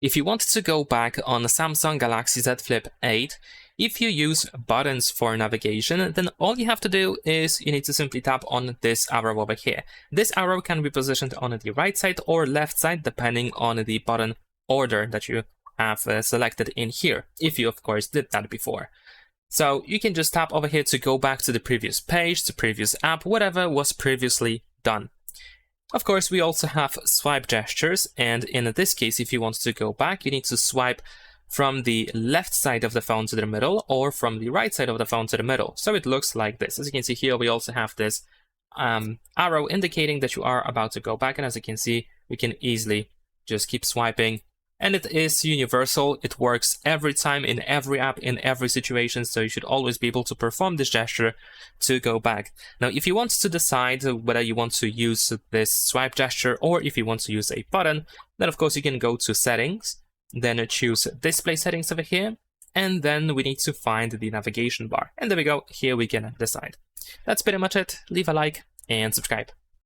If you want to go back on the Samsung Galaxy Z Flip 8, if you use buttons for navigation, then all you have to do is you need to simply tap on this arrow over here. This arrow can be positioned on the right side or left side, depending on the button order that you have selected in here, if you of course did that before. So you can just tap over here to go back to the previous page, to previous app, whatever was previously done. Of course, we also have swipe gestures, and in this case, if you want to go back, you need to swipe from the left side of the phone to the middle, or from the right side of the phone to the middle. So it looks like this. As you can see here, we also have this arrow indicating that you are about to go back, and as you can see, we can easily just keep swiping. And it is universal. It works every time, in every app, in every situation, so you should always be able to perform this gesture to go back. Now, if you want to decide whether you want to use this swipe gesture or if you want to use a button, then of course you can go to Settings, then choose Display Settings over here, and then we need to find the navigation bar. And there we go, here we can decide. That's pretty much it. Leave a like and subscribe.